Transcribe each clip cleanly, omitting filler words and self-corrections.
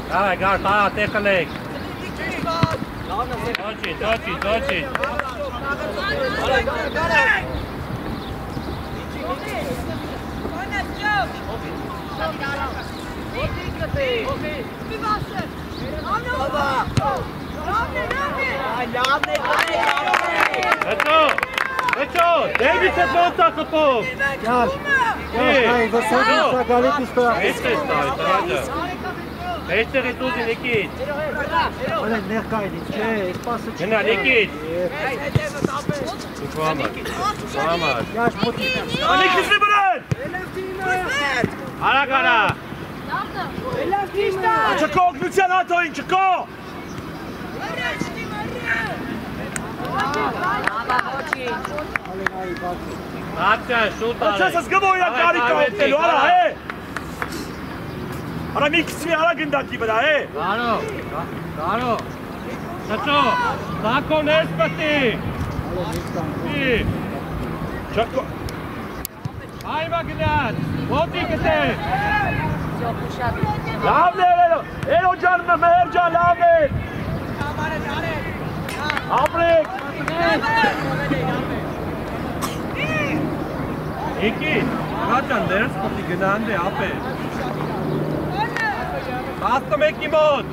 Давай, Гар, ты коллег. Точи. Что? Дэвид се болта купов. Este retuzi Nikit. Ole nerkajdi, če, spasa če. Gena Nikit. Suamar. Jaš poti. Nikit Slibaran. Ara. Čako, Lucian Antoin, čako. Aca, šuta. Aca se zgrbo ja karika optelu, ara, Ara mikismi ara gındaki bada, Claro. Sačo, tako ne spati. Čako. Ajma Gnat, potikajte. Lavne, eno canına Mehercan lavne. Abrik. Nikit, kaçan ders pati Gnande ape. Basta meki mod.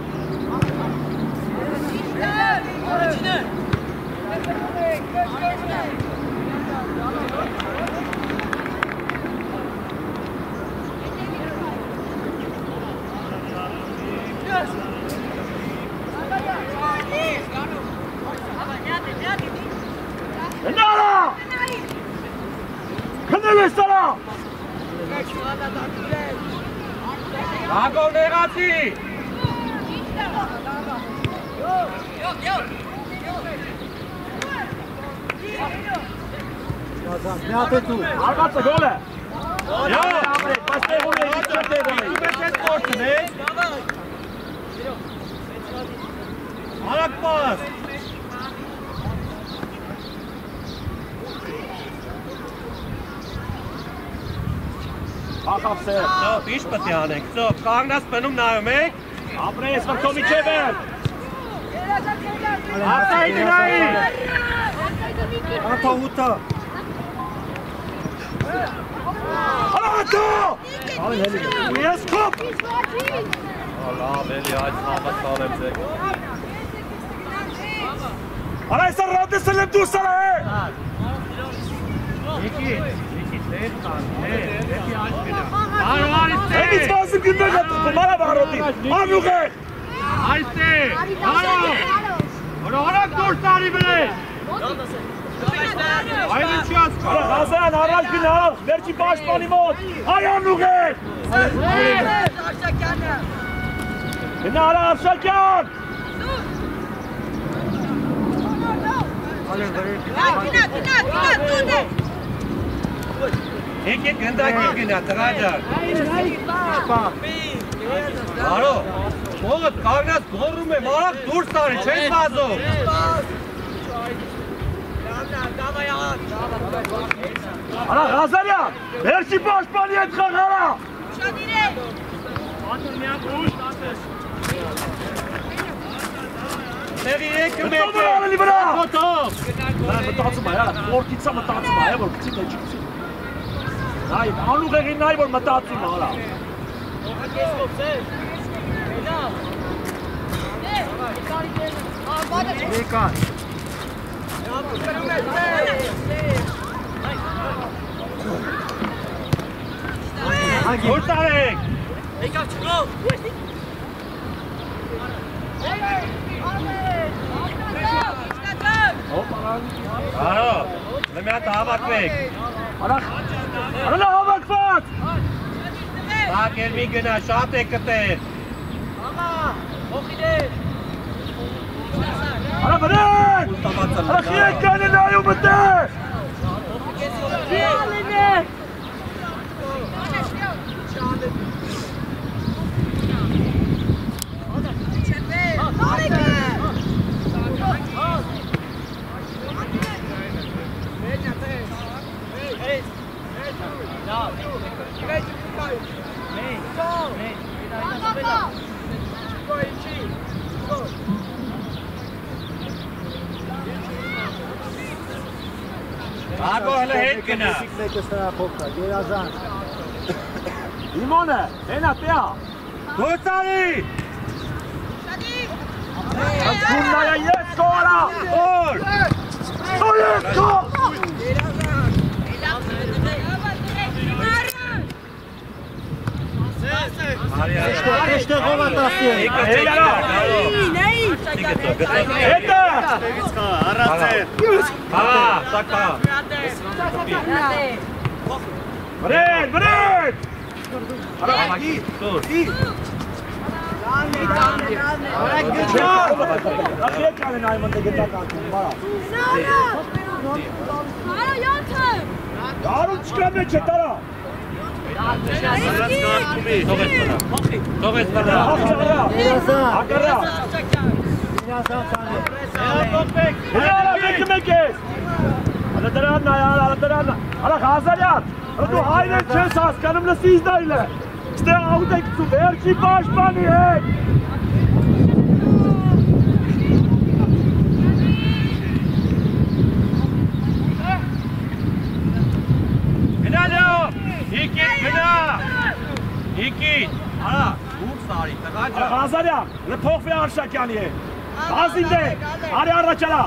Nara! Kanele sana! Ako negati. Ne atı tu? Argatsa gole! Ja! Paste gole, gitçate gole! Süper korktun he? Alak pas. Ахавсе! So, Fischpatjanek. So, Kagnas benum najume. Apres Varkovic Eber! Apsa idinai. Ata uta. Alato! Yes, kop! Allah, Beli, aç sağbat sağlam zek. Ala esa radde selim dur sana he! Nikit, net kan. Neki aç bina. Var Henüz iste. lazım günde kattı. Bana bağır olayım. Anluke! Ayste. Alo. Orak dostari bile. Aynı çiğaz. Ala Hasan, Aral Günal, Merci Başbani Mod! Hay Anluke! Günal Afşakan! Nikit gındaki güne tıracar. Alo. Oğuz Kagnas gorrume marak dur sarı. Çeş vazo. Ala Gazarya! Merci Başbani Etkan Hala! Seriye kümeke. Tutun ala libera! Foto. Mătați mai ala, portița mătați mai, vor câți de ce. Hai, Anluke ghin n-ai vor mătați mai ala. Rikan. Kurtarek. Alo. Mehmet Havak Bey. Ala Havak Fat! Bak elmi güne şahat ekete. Արա վրեն! Արա խիեք կան է նայում մտեր! Ագո հələ հետ գնա։ Մեկը սրա փոքր, երազան։ Իմոնը, հենա տեա։ Գոցարի։ Ակումնայա ես կորա։ Օր։ Ես կո։ Էստեղ ով է տասի։ Հետը։ Հա, սակա։ Վրեն, վրեն։ Համակի, տուր։ Ախիեք կան է նայում ընդ գտակ ակում, բարա։ Դարուն չկա մեջ է տարա։ Թողես բրա։ Երազան։ Ակարա։ Երազան տանը։ Հերա մեկ ես։ Արա դրանն այ, արա դրանն։ Արա Ղազարյան։ Արա դու հայրեն չես հասկանում լսիս դայլը։ Ստեղ աուտ եք ծու վերջի պաշտպանի հետ։ Գնա լավ։ Հիկիտ գնա։ Հիկիտ։ Արա, ուր սարի, տղաջա։ Ղազարյան, փոխվի Արշակյանի հետ։ Ազինդե, արի առաջարա։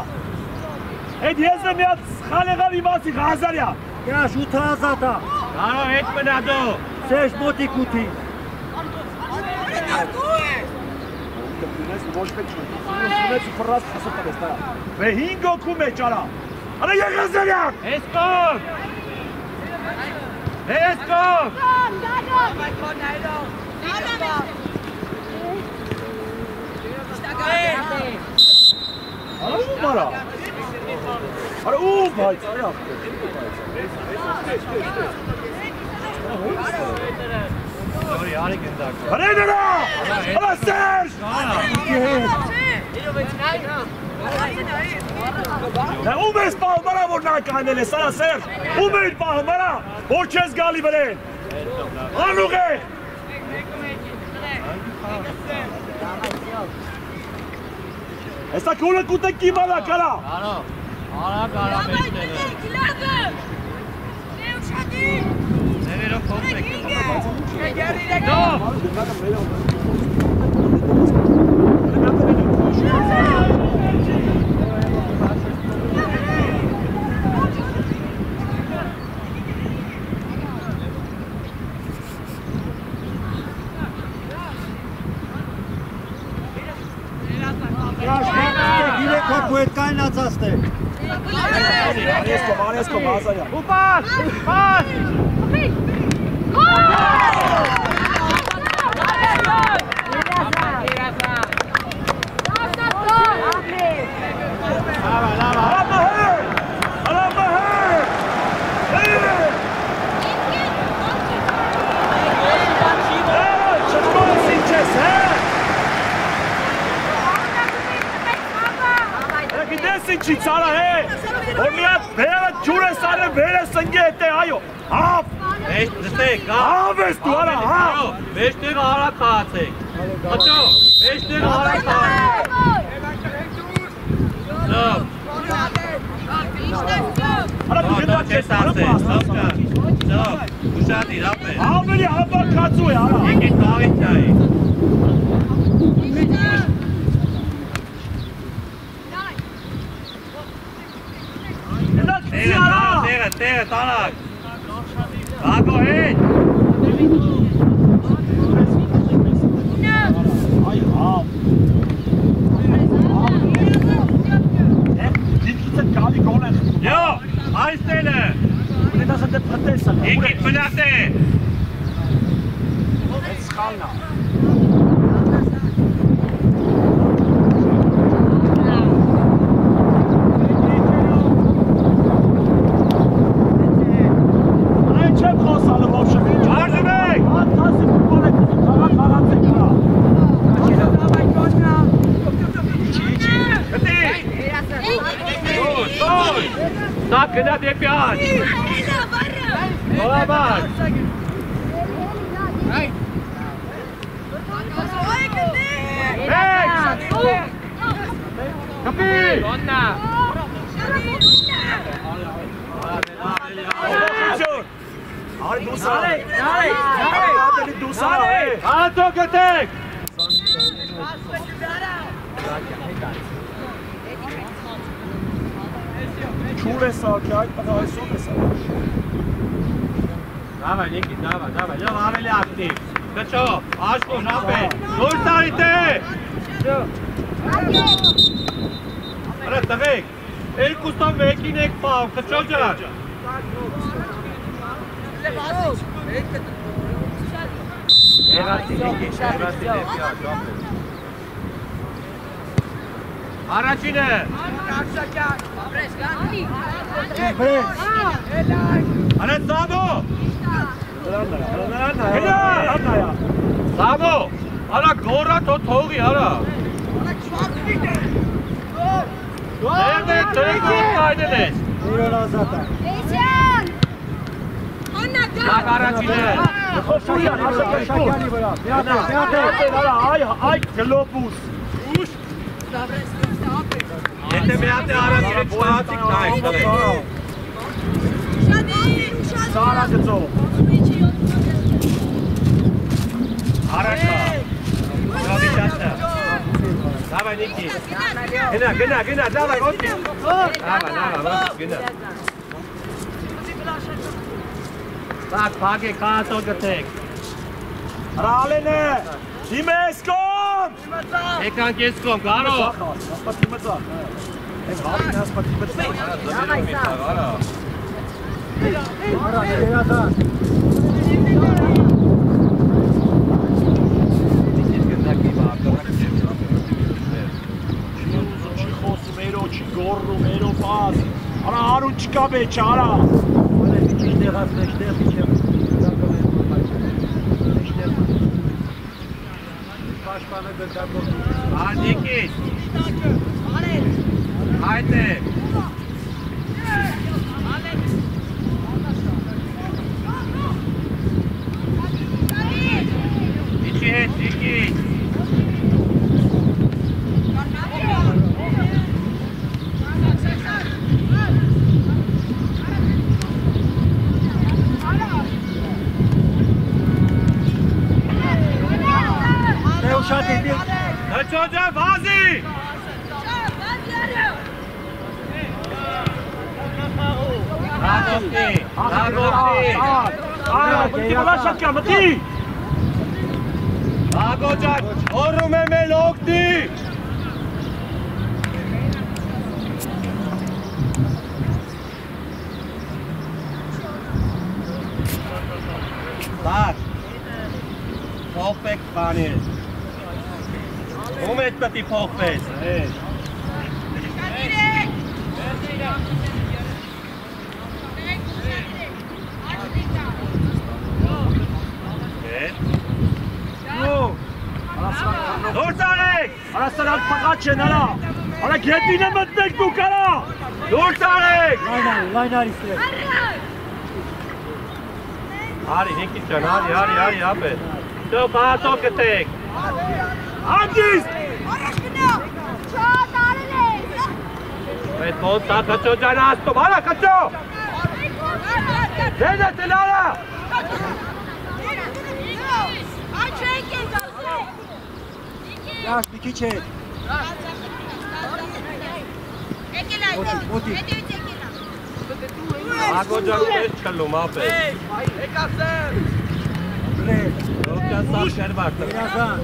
Այդ եզը միած խալեղավ իմասի Ղազարյան։ Գրա շութը ազատա։ Կարո հետ մնա դու։ Սեշ մոտիկ ուտի։ Ոչ պետք չի։ Ունես ու ֆրազ հասած է ստա։ Վե 5 օքու մեջ արա։ Արա Ղազարյան։ Ես կող։ Ես կող։ Արա ու մարա։ Արա ու բայց արա։ Sorry, արի գնդակ։ Վրեներա։ Արա Սերժ։ Դա ում ես պահում արա որ նա կանել ես արա Սերժ։ Ում ես պահում արա որ չես գալի վրեն։ Անուղ է։ Հեսա կուլը կուտեք կիմալա կարա։ Կարո, արա մեջները։ Ներերով փոխեք։ Դով։ Գիրեք հոգու հետ կայնացաստ է։ Արեսկո, Ղազարյան։ Ու պաս, պաս։ Ինչի ցարա է։ Որ մի հատ բերը ջուր է սարել, բերը սնգե հետե, այո։ Հավ։ Նստեք, Հավ ես դու արա, հավ։ Մեջտեղը արա կացեք։ Հոճո, մեջտեղը արա կացեք։ Լավ։ Արա դու գետա չես արում ասնասկա։ Լավ, ուշադի, լավ է։ Ավելի հավաքածու է, արա։ Եկեք կավիտ ճայի։ Տեղը, տանակ։ Բագո հետ։ Այ հավ։ Դիքից է գալի գոլ են։ Յո, այստեղ է։ Ունենաս դե փտեսը։ Եկեք մնացե։ Այս խալնա։ Սա գնա դեպի աջ։ Նորաբար։ Կպի։ Ոննա։ Արի դուսարե։ Արի դուսարե։ Ատո գտեք։ Չուր է սարքի, այդ պղա այսօր է սարքի։ Դավայ, Նիկի, դավայ, լավ ավելի ակտիվ։ Կչո, աշկո, նապե, դուր տարի տե։ Արա տղեք, երկուստան մեկին եք պավ, կչո ջան։ Եղացի դեպի աջ, Առաջին է։ Արա Սամո։ Սամո, արա գորա թողի, արա։ Դերդեք կայդել ես։ Իրոն ազատ է։ Լավ առաջին է։ Շակյանի վրա։ Այ գլոբուս։ Եթե մի հատ է առաջինը չպահացիք նայք տղեք։ Սարա գծով։ Առաջա։ Գավիճատը։ Դավայ Նիկի։ Գնա, դավայ, ոտի։ Դավայ, գնա։ Սակ, պագեք, կատո գտեք։ Հրալեն է, իմ ես կոմ։ Եկանք ես կոմ, կարո։ Ասպատի մծակ, եմ հարին ասպատի մծակ։ Արա, երազան։ Չի խոսում էրո, չի գորրում, էրո պաս։ Արա հարուն չկա բեչ, արա։ Նիկիս։ Հայտ է։ Իչի հետ, Նիկիս։ Կչո ջան, վազի։ Հագոստի։ մտի։ Հագո ջան, հորում եմ էլ օգտի։ Սար, փոխվեք բանին։ Ում էդ պտի փոխվես։ Դուրս արեք։ Արա սրանք պղաչ չեն, արա։ Արա գետին է մտնեք դուք, արա։ Դուրս արեք։ Լայն արի սրեք։ Արի, Նիկիս ջան, արի, ապե։ Դու բացո գտեք։ Անգիստ։ Այդ ոնց է կչո ջան աստում, արա կչո։ Դեն է տելարա։ Լաշ, մի քիչ հետ։ Հագո ջան ես չլում, ապե։ Դոքյան սավ շերվարդ։ Երազան։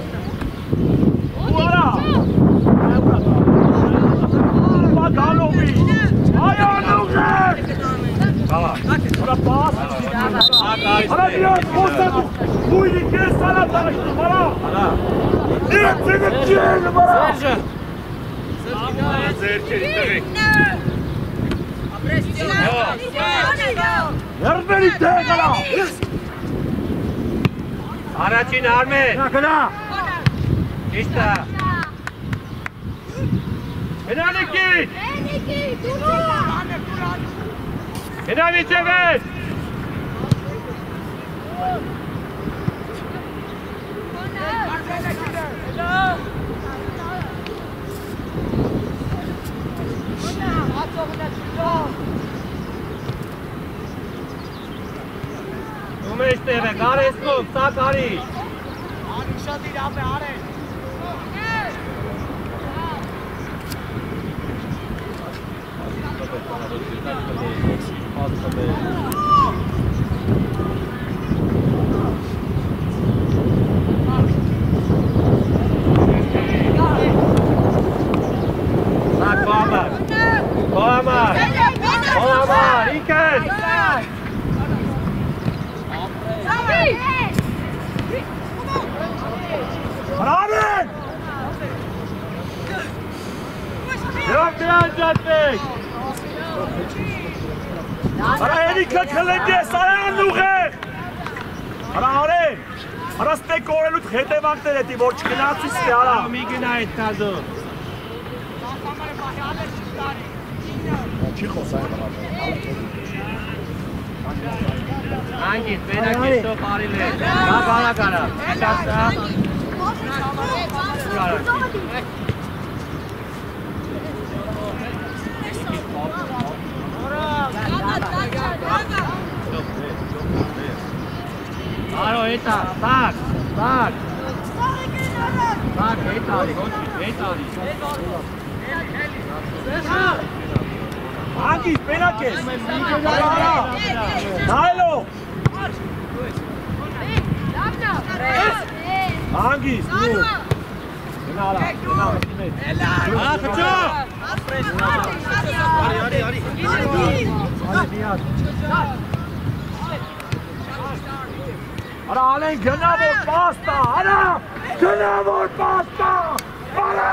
Ու արա։ Գալովի։ Այ անուղեր։ Հալա։ Արա պաս։ Արա դիոս խոստակ։ Ույնի կես արա դաշտում, արա։ Հալա։ Իրեն ծեգը չեն, արա։ Ձերքերի տղեք։ Երբերի տեղ, արա։ Առաջին Արմեն։ Գնա։ Ճիշտ է։ Գնա Նիկի։ Հնավիչևես։ Ումեշ տեղ է, գարեսնում, սակ արի։ Արի շատ իրապ է, արեն։ Սակ բամար, բամար, բամար, ինքես։ Հրավեն! Եվ դրան ճատվեք։ Արա երիքը կլենգ ես, արան ուղեղ! Արա արեն! Արա ստեք օրելուտ հետևանքներ էտի, որ չգնացիս թե արա։ Մի գնա էտ կազո։ Չի խոսային հրավեն։ Անգից, բենակ ես տող արիլ է։ Դա բարակ արա։ Շասա։ Ուր արա։ Aro, eta, tak, tak. Tak, eta արի, eta արի։ Անգից, բենակ ես։ Արա, նայլո։ Անգից, դու։ Գնա արա, գնա մետ։ Արա, խճո։ Արա ալեն գնա որ պաստա, արա, գնա որ պաստա, արա։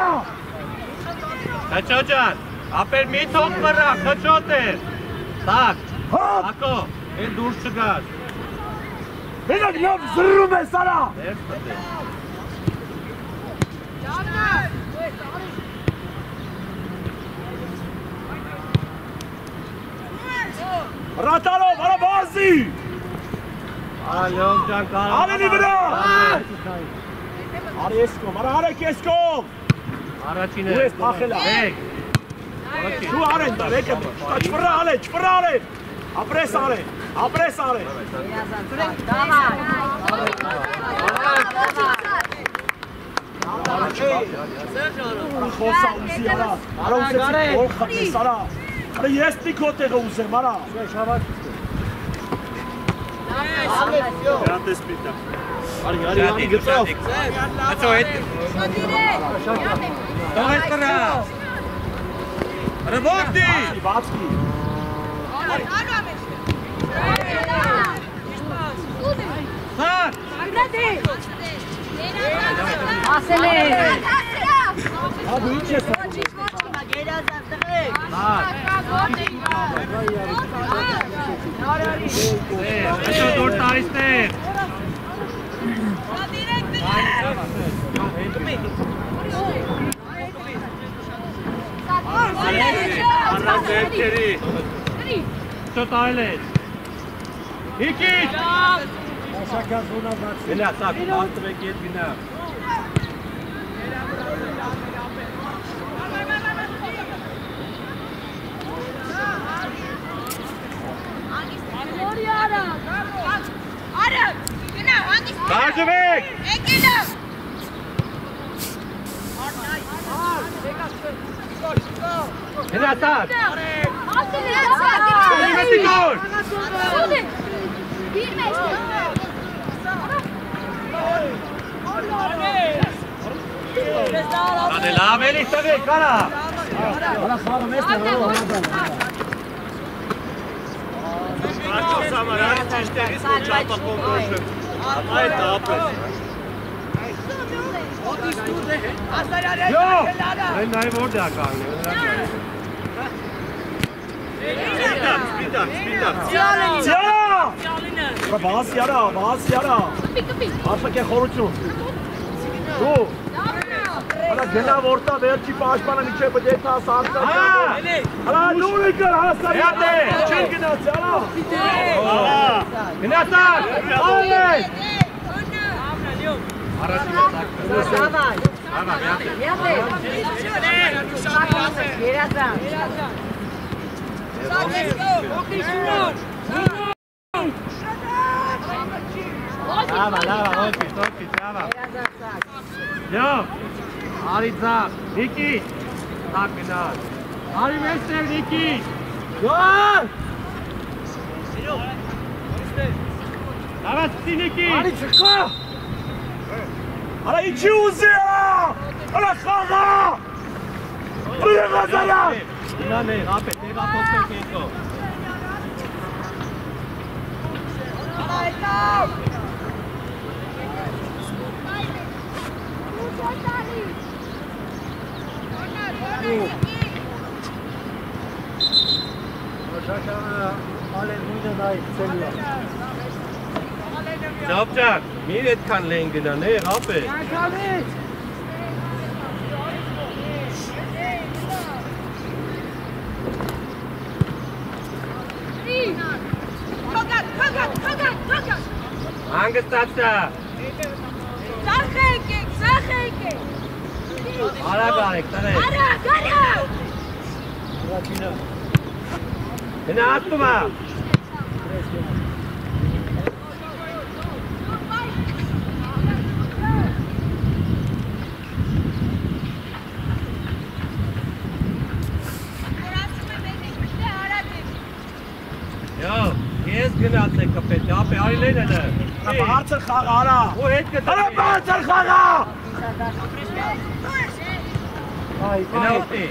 Խճո ջան, ապեր մի թող մրա, խճոտ էր։ Tak, հոտ, ակո, են դուրս չգար։ մենակ լավ զրում ես արա։ Ռատալով, արա բազի։ Արա լյոմ ջան կարող։ Արենի վրա։ Արի ես կոմ, արա արեք ես կոմ։ Առաջին Դու ես պախելա։ Մեկ։ Դու արեն, վեկը, չվրա ալեն, չվրա ալեն։ Ապրես արեն, ապրես արեն։ Խոսա ուզի արա, արա ուզեցի որ խտնես արա։ Արա ես նիքո տեղը ուզեմ արա։ Գրանտես պիտա։ Արի գծով։ Ացո հետ։ Դող ես կրա։ Ռվորդի։ Բացքի։ Սակ։ Ասել է։ Հա դու ինչ ես ասում։ Աշո դուր տարիստեր։ Առանց երկերի։ Աշո տարել ես։ Հիկիչ։ Աշական զոնա բացի։ Գնա, սակ, բաստվեք ետ գնա։ Կարժվեք։ Գնա, սակ։ Գնի գոր։ Ադե լավ էլի ստվեք, կարա։ Արա խաղը մեզ է հրով։ Աշոս համար արդ իշտեղից որ չապակով գոշեմ։ Այդ ապես։ Յո, են նայ որ դյա կանգնի։ Սպիտակ։ Ծիարա։ Բազի արա։ Աշակե խորություն։ Դու։ Ալա գնա որտա վերջի պաշտպանը միջև պետք է հասարակա։ Ալա նուրը կար հասարակա։ Չեն գնացի, ալա։ Գնացար, ալես։ Առաջին Давай. Արի ձախ, Նիկի, ձախ գնար, արի մեստեր Նիկի, գոհար, Արացի Նիկի, Արի չկա, Արա իչի ուզի Արա խաղա, Ուրի Ղազարյան, Ինան է, ապետ, տեղափոխվեք եկո, Ճապճակ, միր էդքան լեն գնան, աղապ է։ Հանգստացա։ Արագ արեք, տրեք։ Գնա ասպումա։ Ես գնացեք կպետ, ապե արիլեն են է։ Բարձր խաղ արա, ու հետ կտրի։ Արա բարձր խաղա, Գնա ուտի։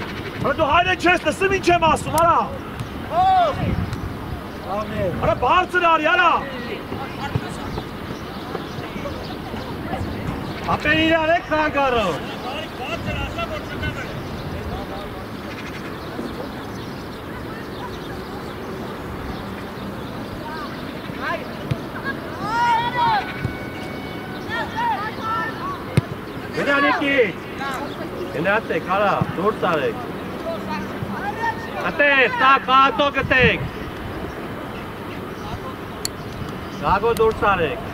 դու հայրը չես լսում ինչ եմ ասում, արա, Արա բարձր արի, արա, Ապեն իրար եք խանգարով։ Գնա Նիկի, գնացեք, արա, դուրս արեք։ Ատեք, տակ, ատո գտեք։ Գագո դուրս արեք։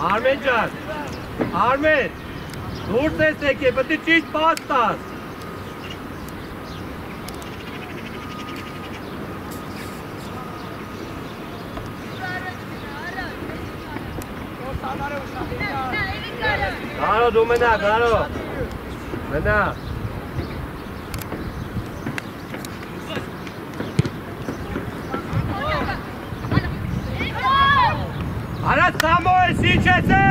Արմեն ջան, Արմեն, դուրս ես եկե, պետք է ճիշտ պաս տաս։ Գարո, դու մնա, գարո, մնա։ Արա Սամո ես ինչ ես է։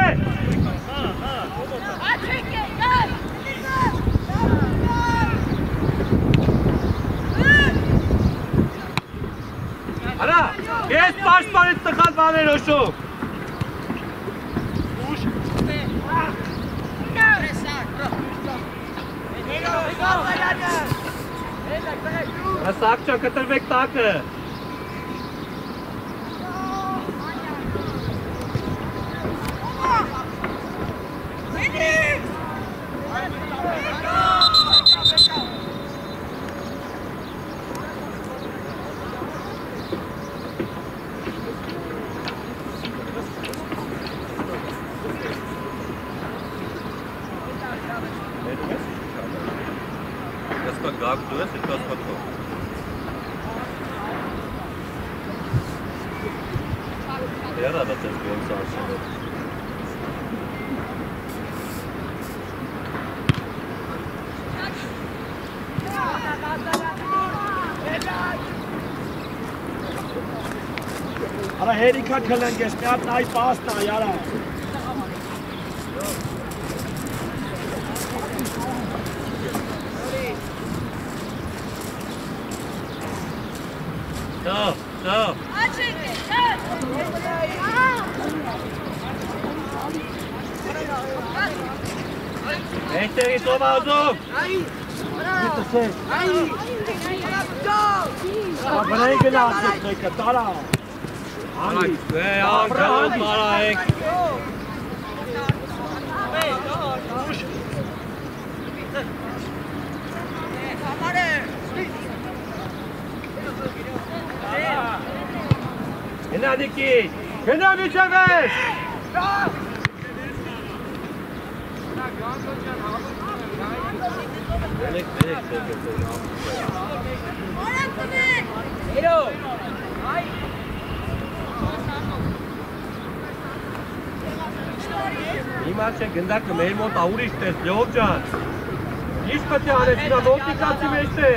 Արա, ես պաշտպանից տխալ բաներ հոշում։ Սակ չան կտրվեք տակը։ Գագ դու ես այդ կասպատով։ Երա դա տես գոմ սարսին։ Արա հերիքա կլնգես, մի հատ նայ պասնա, յարա։ Go. Էստեղից ով ազում։ Ապրային գնացեք մեկը, տարա։ Անգան բարայեք։ Գնա Նիկիտ, գնա միջևես։ Հիմա չէ գնդակը մեր մոտ ուրիշ տես, Լյով ջան։ Ինչ պետք է անես, նա մոտիկացի մեջ է։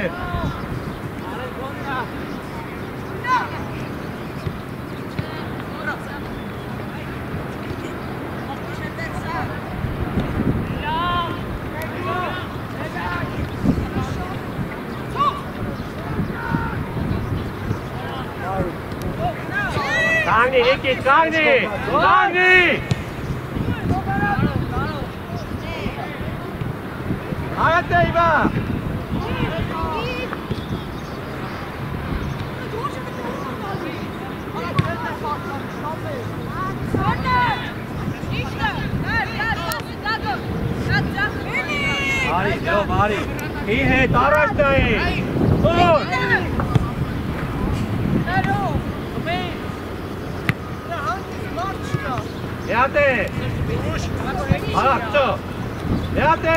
Կանգնի, Նիկիտ, կանգնի, կանգնի։ Հայտ է իվա։ Արի, Լյով, արի։ Ի հետ, առաջ նայի։ Սոր։ Եհատ է։ Արակ, ճո։ Եհատ է։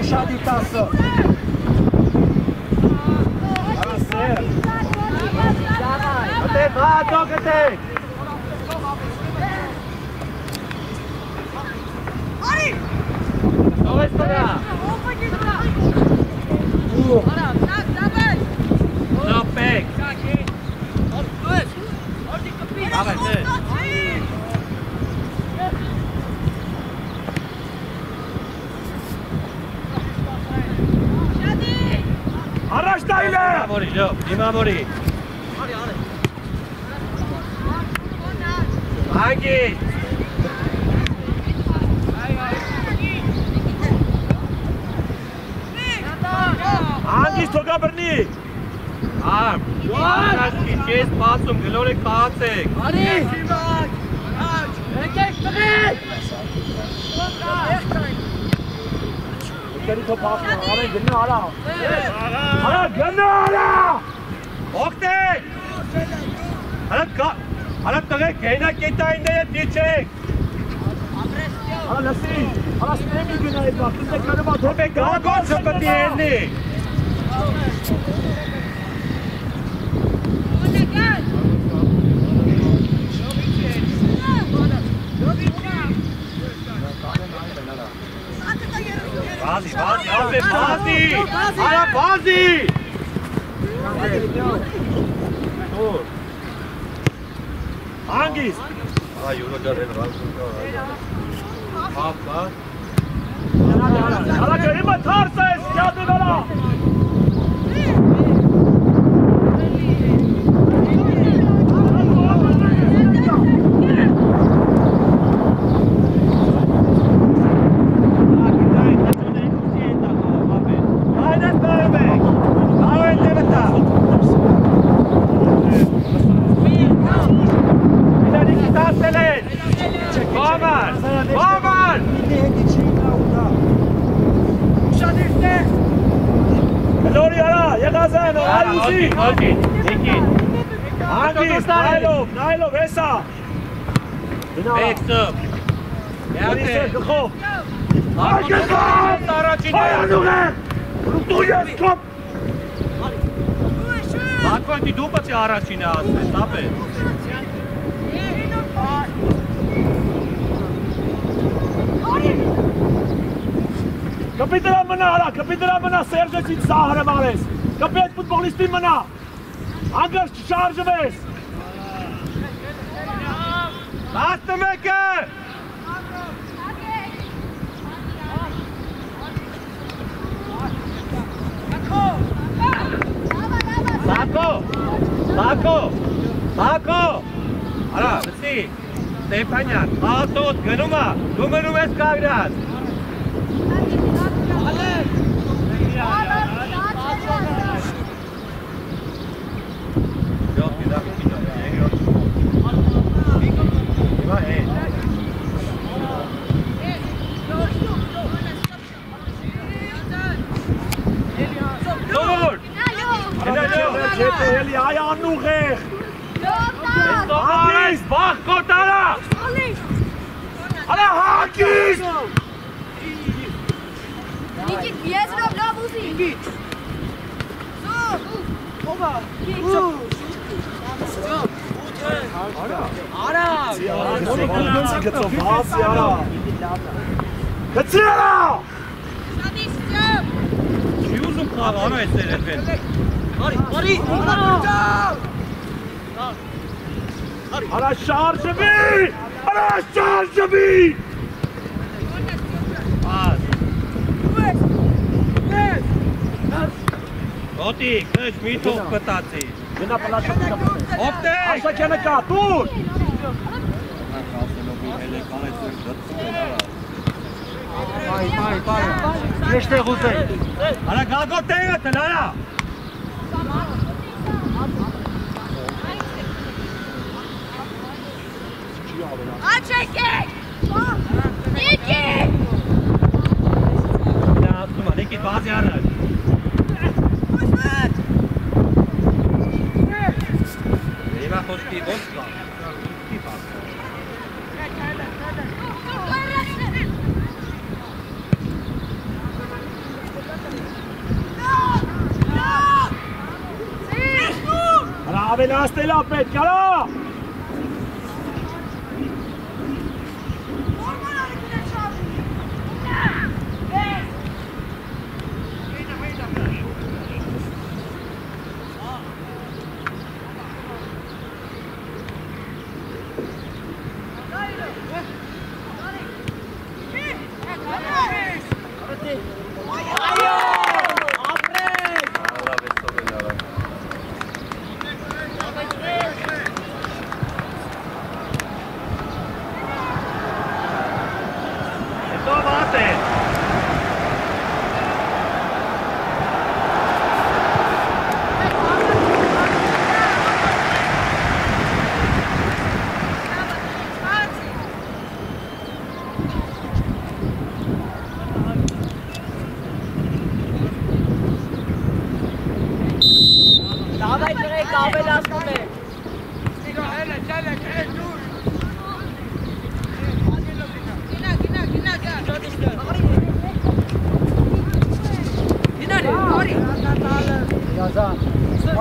Շադի տասը։ Արասեր։ Գտեք, հատո գտեք։ Ովես տրա։ Զոպեք։ Աղեր, դե։ Առաջ տայլ է։ Իմամորի, Լյով, իմամորի։ Անգիտ։ Անգիս թողա բրնի։ Արմ, անգասկի, չես պասում, գլորեք պացեք։ Արի։ Եկեք տղեկ։ Եկերի թո պասում, արեն գնա արա։ Արա գնա արա։ Ոգտեք։ Արա տղեք, հենակ ետայինները դիչեք։ Արա լսի, արա ստեմի գնա այդ բախտում է կարևա թոպեք Գագոն շպտի հեննի։ Բազի, ապե բազի, արա բազի։ Անգիս։ Այ ուրո ջար են ռազում կա։ Հապա։ Արա կրիմը թարս ես, կյատու գալա։ Նայլով, հեսա։ Բեքսով։ Յատե։ Գխով։ Արգեզով։ Տարաչին է։ Այանուղ է։ Դու ես կոպ։ Հատվանքի դու պացի առաջին է ասվես, ապե։ Կպիտրա մնա, արա, կպիտրա մնա, սերժեցին սահրը մարես։ Կպի այդ պուտբոլիստին մնա։ Անգարս չշարժվես։ Լաստը մեկը։ Սակո, Սակո, Սակո, արա, լսի, Ստեփանյան, աղտոտ գնում է, դու մնում ես կագրած։ Էլի այ անուղեղ։ Աղիս, բաղ կոտարա։ Արա հակիս։ Նիկիտ, πιέζω να βούζει. Նիկիտ։ Ո՞վ է։ Արա։ Գցի արա։ Չի ուզում խաղ, արա ես երեխեն։ Արի։ Արա շարժվի։ Արա շարժվի։ Ոտիկ, նշ միթով պտացի։ Գնա պլաշը գնա։ Ոտեք։ Ասակյանը կա, դուր։ Բայ։ Եստեղ ուզել։ Արա գալգոտ տեղը տնա, արա։ Աչեկեք։ Նիկիտ։ Նա ասում է, Նիկիտ բազի առաջ։ Հիմա խոսքի ոնց կա։ Արա ավելացնել է պետք, արա։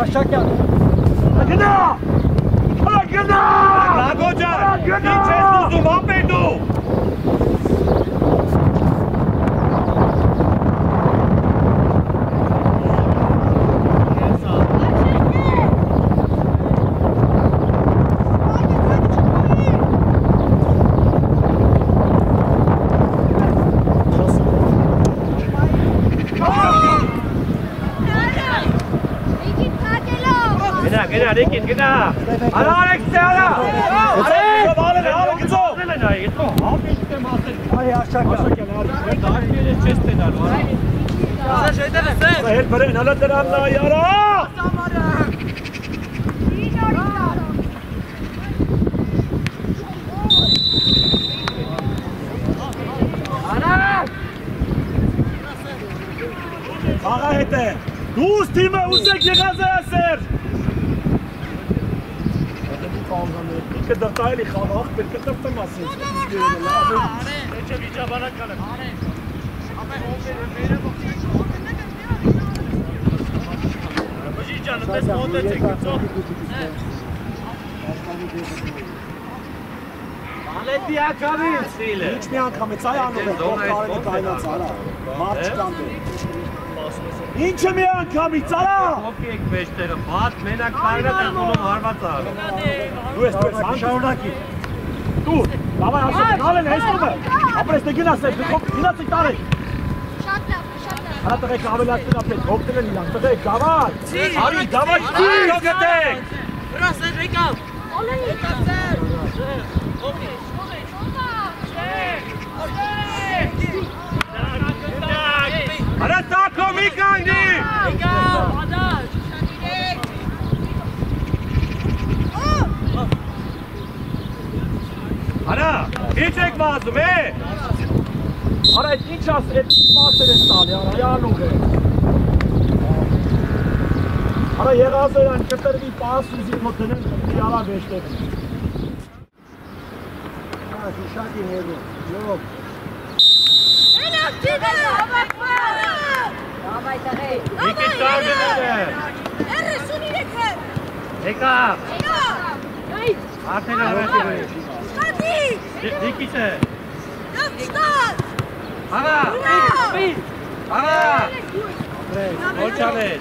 Աշակյան։ Գնա։ Արա գնա։ Լագոջան, ինչ ես ուզում, ապեր դու։ Նիկիտ, գնա։ Արա Ալեքսի, արա։ Արեք գծով։ Այ աշակյան։ Դաշտի ես չես տենալու, արա։ Հետ բրեն, հալա դրանն այ արա։ Աղա հետ է։ Դուս թիմը ուզեք եղած է ասեր։ Ինքը դրտայելի խաղաղ պետք է տրտեմ ասենց։ Էջը վիճաբանական եմ։ Բժի ջանը, տես մոտեցեք գծով։ Ալետի ակավից սիլը։ Ինչ մի անգամից այ անում է, որ կարելի կայնաց արա։ Մարդ չկան դե։ Ինչը մի անգամից արա։ Ոքի եք մեջտերը, բատ մենակ կարնատ ես ունում հարված աղը։ Դու ես պես շարունակի։ Դու, դավայ ասեք, գալեն հեստում է։ Ապրես դե գնասեք, գնացեք տարեք։ Շատ լավ։ Հա տղեկ ավելացնեն ապրես, հոգտել են իրանք, տղեկ, դավայ։ Արի, դավայ, Ա գտեք։ Ալեն եկավ։ Արա տակո մի կանգնի։ Արա, ինչ եք վազում, Արա, այդ ինչ աս, այդ սպասել ես տալի, արա, յանուղ է։ Արա, եղազ է այն կտրվի պաս ուզի մոտենեն, յալա վեշտեղի։ Շուշակի հերու, լով։ Էնակ տիդը, Իկի ճարդիներ է։ Էրը սունիրեք է։ Եկա, արդեն արվեցի։ Ստատի, Իկիս է։ լավ ստատ։ Աղա, աղա, ո՞լ չանես։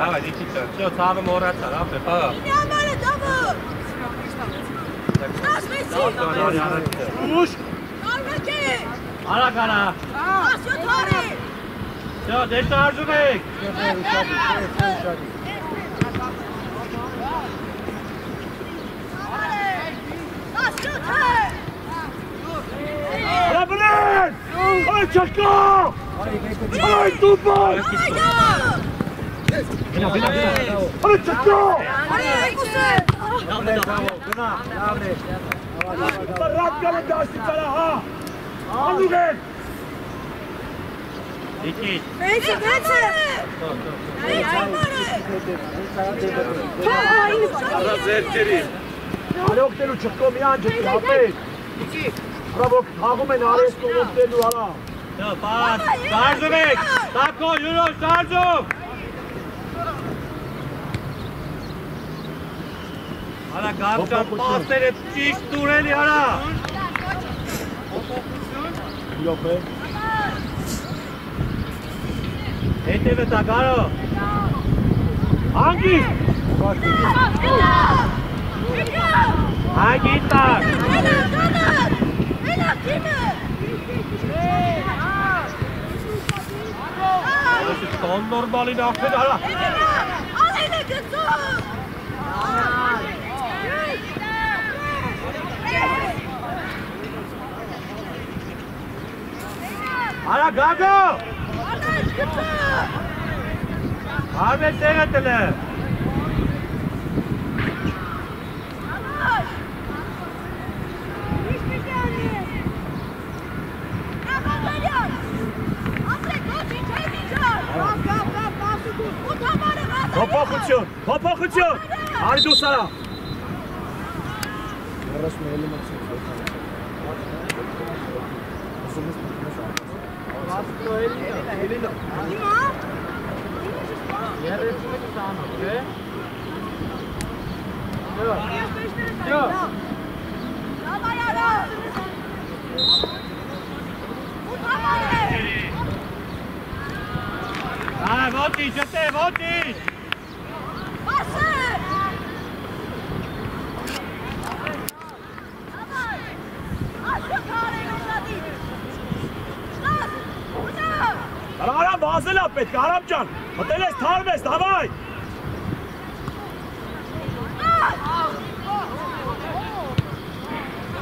Աղա, իկիս է, չո, ծավը մորացար, ապե, պաղա։ Ինի համար է դավը։ Ստաս մեսի։ Ուշ, Արվեք է։ Արագ արա։ Ասյոտ հարի։ Չո, դեշ արժում եք։ Ասյոտ է։ արա բնեն, այ չակա, այ դուբար, արա չակա, Արի եկուս է։ ռատ գալը դաշտի ծարա, հա, անուղ են, Իկիս։ Վեցը։ Վեց համար է։ Արա ձերքերի։ արի ոգտելու չկո մի անջետի, հապետ, արա ոգ հաղում են արեստու ոգտելու, արա, Չո, պաս, շարժում եք, տակո, յուրո, շարժում։ Արա գավճան պասերը ճիշտ տուրելի, արա։ յոպ է, Հետևը տա կարո։ անգիս, Հագին տակ։ Էնակ տիդը։ Տոն նորմալին աղբեր, արա։ Ալեն է գծում։ Արա գագո։ Ալեն գծում։ Արմեն տեղը տլը։ Փոփոխություն, արի դու սարա, Ոչի, չտե, ոչի։ Արամ վազել է պետք, Արամ ջան, մտել ես թարմ ես, դավայ։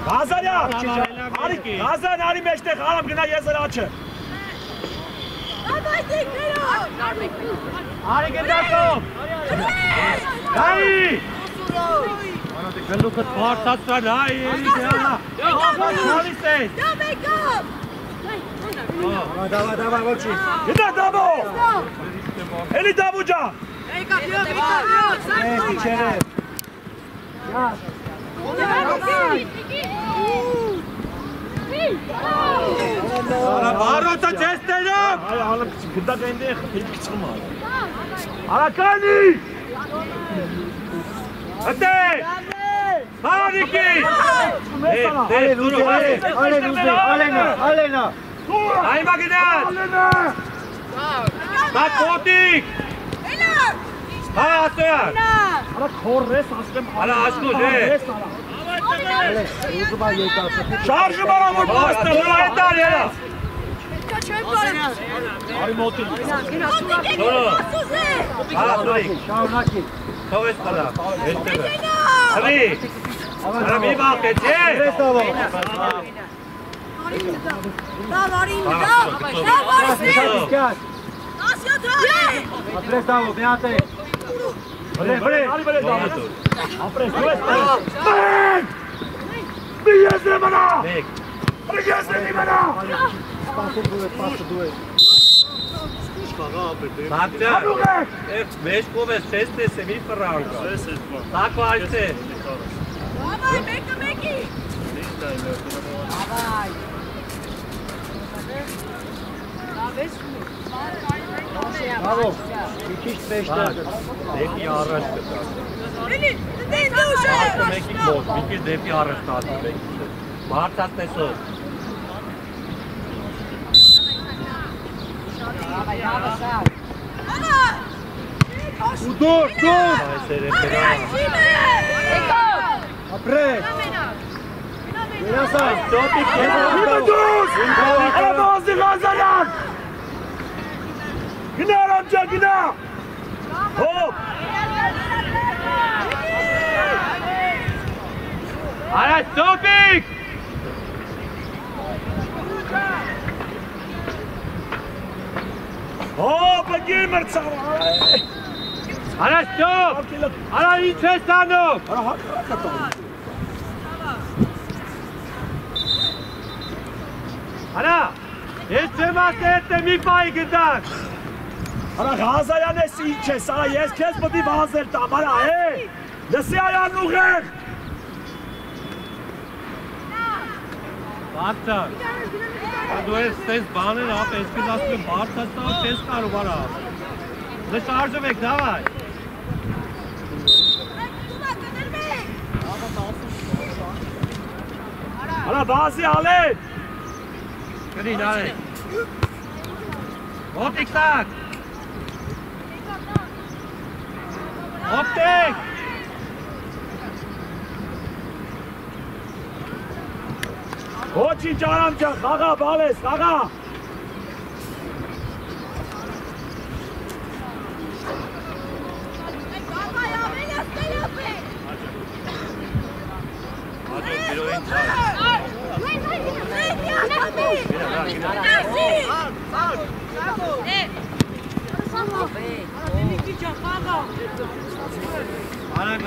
Գազարյան, Գազարյան արի մեջտեղ, Արամ գնա եզր աչը։ Արի գնդակով։ Գայի։ Գլուքըտ պարտացրան, այ, էլի դեալա։ Նալիս ես։ Давай, ոչի։ Գնա դավո։ Էլի դավու ջան։ Իչերը։ Արա բարոտը չես տերում։ Այ հալը գնդակ այնտեղ պետք չում ալ։ Արականի։ Ատե։ Հարիկի։ Ալենա։ Այմա գնաց։ Տակ պոտիկ։ Հա ասոյան։ Արա քորես ասեմ։ Արա աշխուր է։ Շարժը մարամոր պաստը։ Այդար երա։ Չեմ բարը։ Արի մոտի։ Շարունակի։ Թող ես տրա, վերջերը։ Հրի, հրա մի բախեց, Պրեստավո։ Լավ, արին, լավ, արին։ Ասյոթ արի։ Պրեստավո, մի հատ է։ Արի վրե դավոց։ Ապրես, դու ես տես։ Մեկ! Մի ես է մնա։ Մեկ։ Մի ես է մի մնա։ Սպասը դու ես։ Բակջան, մեջ կով ես չես տես է մի պրանքա։ Տակո այլց է։ Ավայ, մեկը մեկի։ Բավո, մի քիչ պեշտեր։ Դեպի առաջ կտա։ Էլի, դե դուշ է։ Մեկի մոտ, մի քիչ դեպի առաջ տատի մեկի։ Մարտած տեսով։ Դուր։ Այս երեքերա։ Ապրես։ Երասա։ Ծոտիկ Դուս! Արա բազի Ղազարյան։ Գնա Ռամջան, գնա։ Հոպ։ Արա ծոտիկ։ Հոպ, գիր մրցավ։ Արա ծոտ։ Արա ինչ ես տանում։ Արա հակառակը տա։ Արա, ես չեմ ասել թե մի պայի գտանք։ Արա Ղազարյան ես ինչ ես, արա ես քեզ պետք է վազել տամ, արա լսի այան ուղեղ։ Բարձար։ Դու ես տես բաներ ապ այսպես ասում եմ բարձր տալ չես կարող արա։ Դե շարժվեք, դավայ։ Արա բազի ալեն։ Կրին արեք։ Ոտիկ տակ։ Ոտիկ։ Ոչինչ Արամջան, խաղա բալես, խաղա։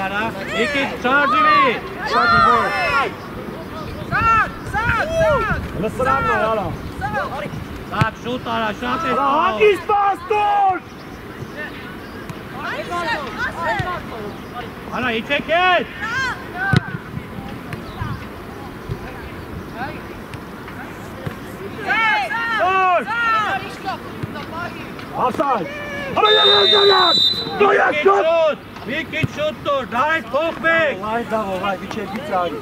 Արա, եկեք շարժվի։ Լսրանն է, արա։ Տակ, շուտ արա, շատ ես Արա հագիս պաստոր։ Արա, իչեք ես։ Ասայ։ Արա Ղազարյան, դու ես շուտ։ Մի քիչ շուտ տոր, դարեք փոխվեք։ Այ դավո, այ վիճեպից արի։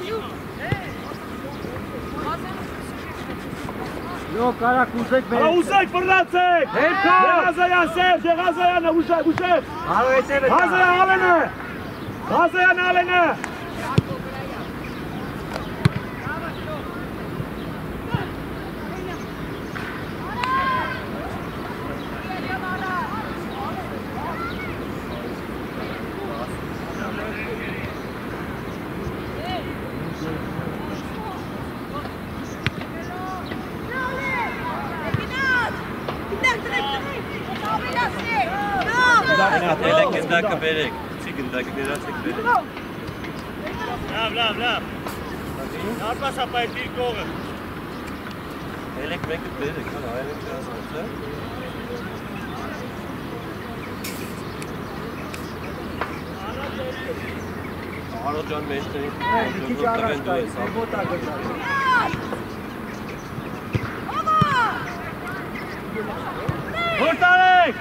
Յո, կարակ ուզեք Արա ուզեք բռնացեք։ Հետո։ Ղազարյան Սերժ, Ղազարյանը ուժեք։ Արո էսև է։ Ղազարյան Ալենը։ Ղազարյան Ալենը։ Ելեք գնդակը բերեք, չի գնդակը բերացեք բերեք։ Լավ։ Նարպաս ապայր դիր կողը։ Ելեք մեկը բերեք, այլեք չասած է։ Արո ջան մեջտերի։ Մի քիչ առաջ կայ, ոտա գտա։ Որ տարեք։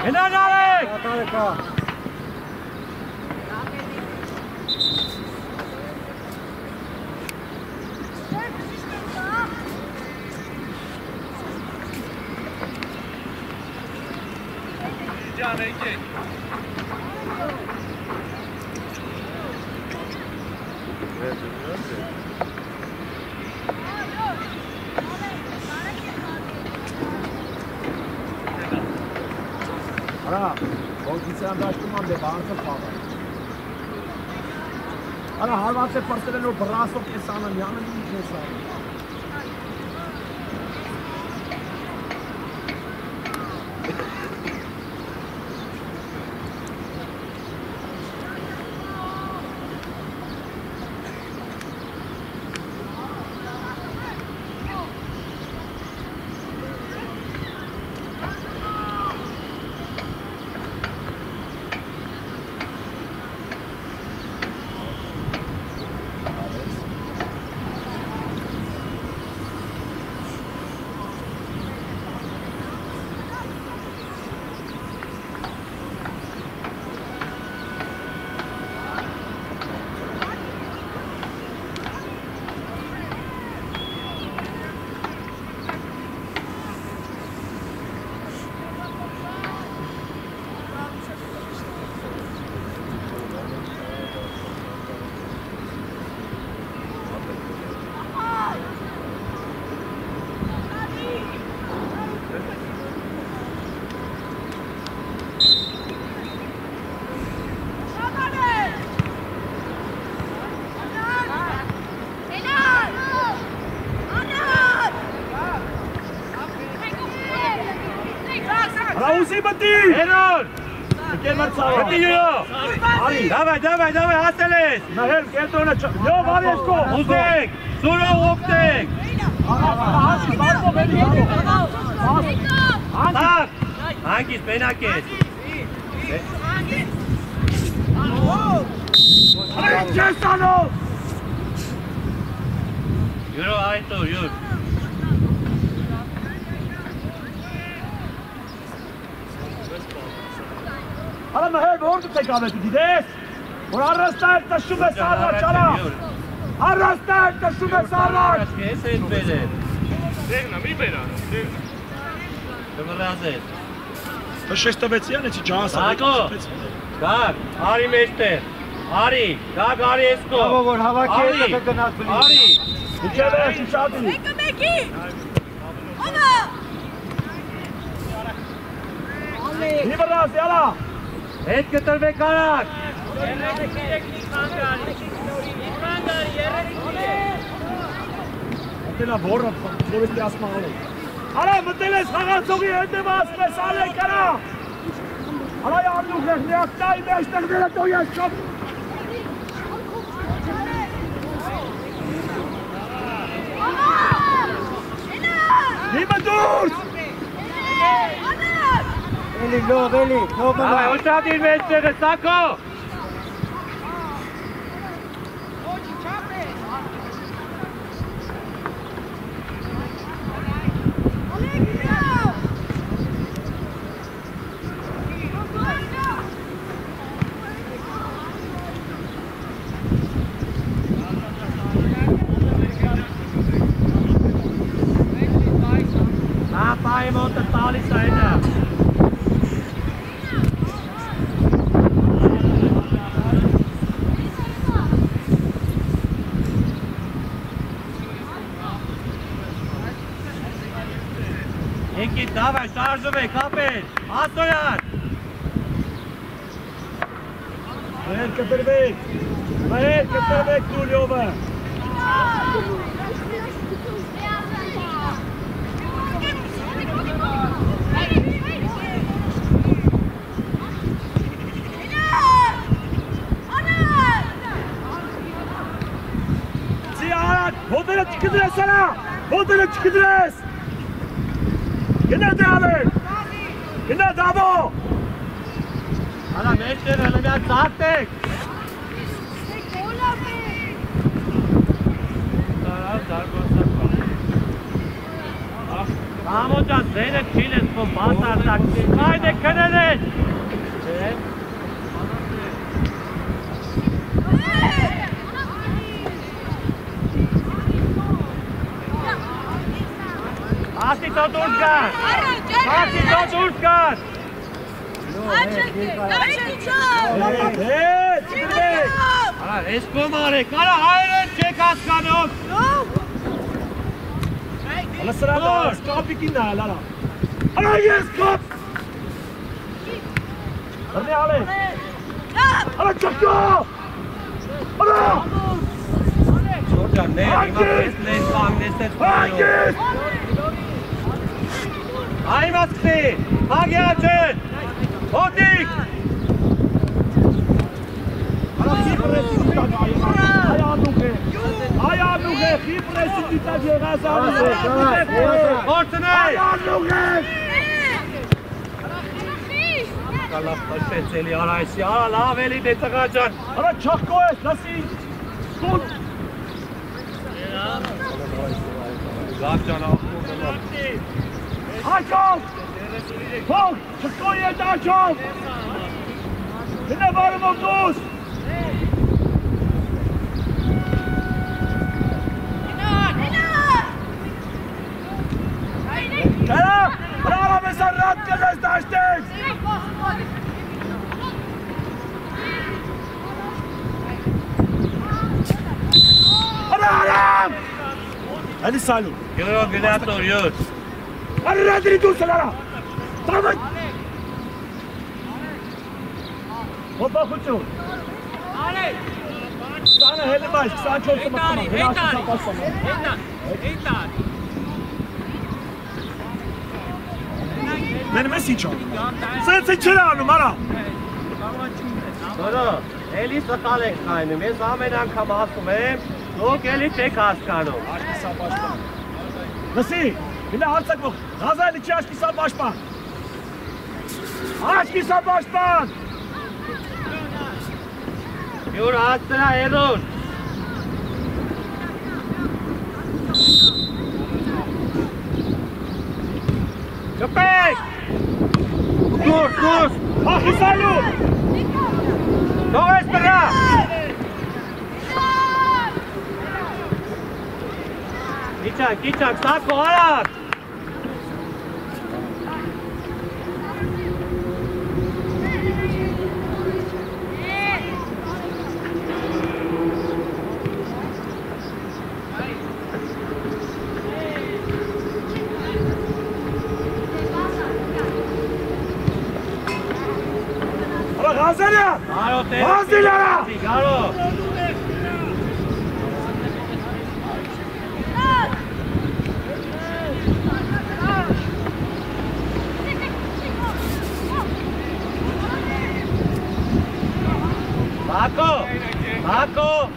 Հենան արեք։ Տարեկա։ Ջան, եկեք։ Արա, ոգիցյան դաշտում անդե բանցը պաղը։ Արա, հարված է պրտել են որ բրասով կեսանը, միանը ինչ կեսանը։ Հերոն! Մտի յուրո! Դավայ, հասել ես! Նահել, կենտրոնը չը, լյով արի ես կո! Ուզեք, սուրով ոգտեք! Հանգիս, բենակ ես! Արի չես անով! Յուրո այտոր, յուր! Արա նահել, որ դու տեք ավետի, դիդես, որ առաստայր տշում ես առաջ, արա, առաստայր տշում ես առաջ, Ես են բերել, դեղնա, մի բերա, կմրած ես, տշես տվեցի անեցի, ճահասա, Սակո, կակ, արի մեջտեր, արի, կակ արի եսկո, Ահա որ հավաքի արի, հետը կգնաց բլի։ արի, իջե վերջ իչադի, Մեկի, ովա, մի բրազի, արա, հետ կտրվեք արակ, ատենա որը, որստի ասմաղալը, արա, մտել ես խաղացողի հետև ասպես, ալեք, արա, արա, յարդուք ես, նյակտայի մեջտեղները տո ես չոպ, Հիմը դուրս! Էլի, լով մնա։ ուշադիր մեջտերը, Սակո, Ապայի մոտը տալիս այնը, Ինքի դավայ, շարժում եք, ապել, ասոյան, Մահեր կտրվեք դու լյովը, Ոտերը չկդրես արա, ոտերը չկդրես, գնա դավեր, գնա դավո, Արա մեջտերը լմյակ ծաղտեք, Ամոջան ձենը չիլ ես կոմ բասար տակսի, այդ է կնել ես, Ասի տո դուրս գար, ասի տո դուրս գար, հետ, Արա, ես կոմ արեք, արա հայրեն չեք հասկանում։ Արա սրան դարս, կապիկին նայել, արա։ Արա ես կապ։ Հրնի ալե։ Արա չկա։ Արա։ Շորջան, ներ, հիմա ես կանգնեցեց պանյով։ Այն ասկնի, հագյա չեն, հոտիկ։ Ayağını Hipresi ditağı kazandı. Ortaya. Ayağını Allah başetseli arayışı. Allah veli de takacan. Ara çok koy. Nasıl? Dur. Zakcan Açol. Tok. Çok koy yeter açol. Ne var mı dost? Selam! Bravo mesela rahat gelmez taştık! Adam! Hadi Salu! Yürü Günator yürü. Hadi radiri dur sana! Tamam! Hoppa kutu! Sana hele baş, sana çok tamam. Benim esiço. Sen çelanu mara. Doğru. Eli sakalek aynı. Ben zamenan kamasım hem. Yok eli tek askanım. Nasıl? Bile harsak bu. Gazayla iki aşk insan başban. Aşk insan başban. Yürü asla Erol. Köpek! Dur! Ah Salu! No espera! Kiçak, saco, alas! Gazalya! Gazalya! Garo! Marco!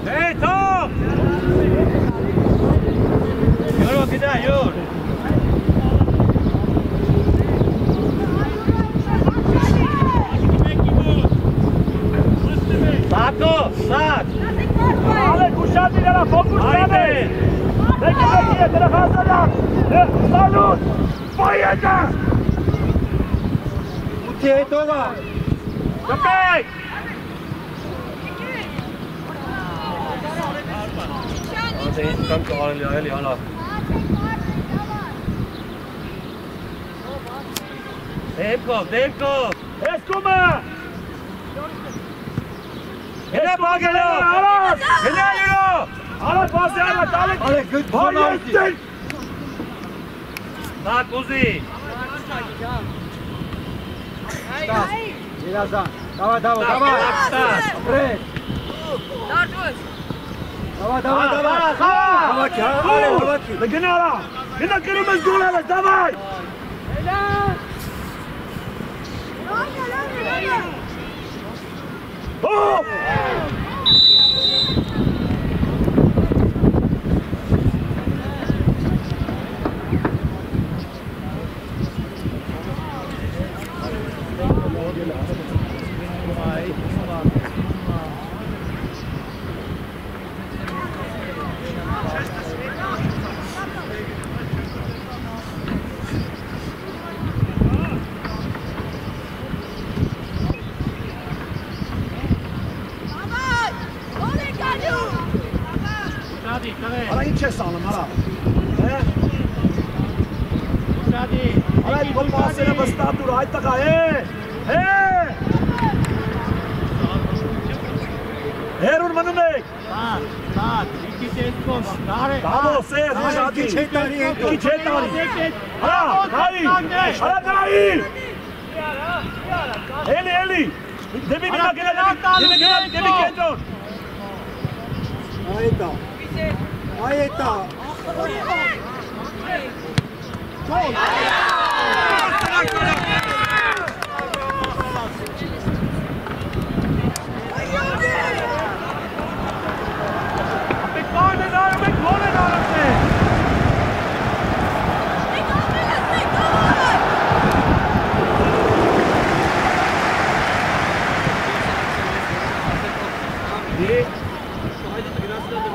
Hey, Tom! Yürü bir daha yürü. Marco, sağ. Ale kuşadı yana fokus Haydi. Peki yetere Gazalya! Salut! Bayada! Uçeye toga! Köpek! Hadi insan çağırıyor, eli hala. Devkov! Eskuma! Hele bak hele! Alas! Hele yürü! Alas bası alas! Ale gıt Bayettin! Bak Uzi! Birazdan. Давай! Start! Pres! Давай! Havaki! Havaki! Lagana ala! Gina kırmızı gol ala! Davay! Hop! Ara in c'è sala, Mara. Արա այդ գոլ պասերը վստահ դուր, այդ տղա, Հերուր մնում եք։ Դամո, սեր, հաշատի։ Իչ հետ տարի։ Արա, նայի, արա նայի։ Էլի, դեպի մինա գնա, դեպի կենտրոն։ Այետա։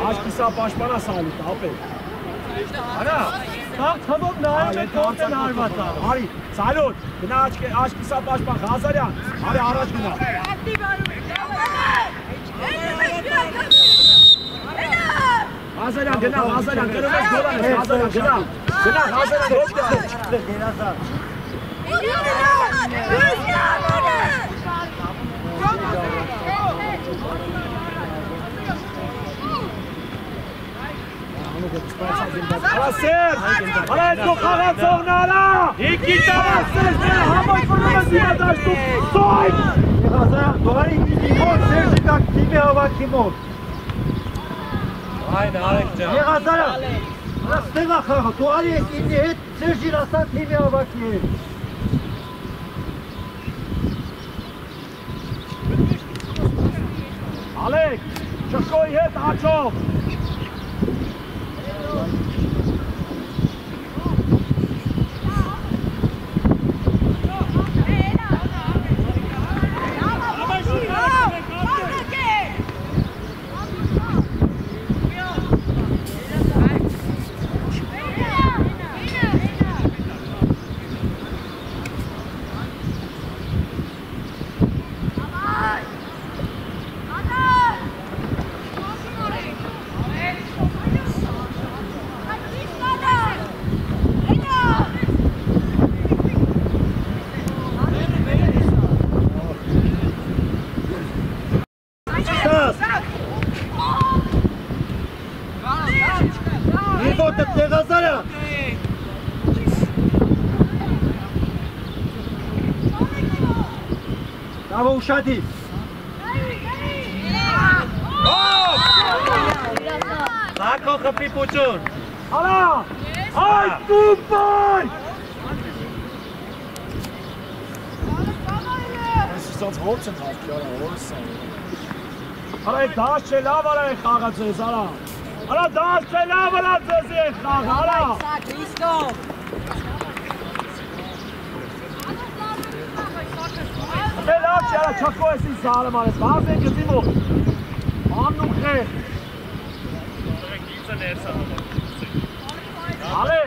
Աշկիսա պաշպանա սալիտ, ապել։ Արա, Թվով նայում է կործեն հարվածա։ Արի, սալոտ, գնա աշկիսա պաշպան, Ղազարյան, արի առաջ գնա։ Ղազարյան, գնա, կրում ես գոլան ես, Ղազարյան, գնա, Ղազարյան, ոչ Արա սեր, արա այդ քո խաղացողն արա։ Եկի տարա սեր, համոյցնում ես իրա դաշտում, սոյք։ Եղազարյան, դողարի դիմոտ, Սերժի կակ թիմի հավաքի մոտ։ Այն արեք ջան։ Եղազարյան, արա ստեղա խաղը, դողարի ես ինի հետ Սերժի ռասան թիմի հավաքի հետ։ Ալեք, չկոյի հետ աչով։ Bravo, Ushadi! Sako խփի փոչուն։ Արա! Այդ դուպայ! Այսինքն ո՞ց են հարկի արա, ո՞ս է։ Արա դաշ չէ լավ արա է խաղը ձեզ արա։ Արա դաշ չէ լավ արա ձեզ է խաղը արա։ Լավ չէ արա չակո ես ինձ զարը մարես, բազ է գծի մոտ։ Աննուք է։ Ale!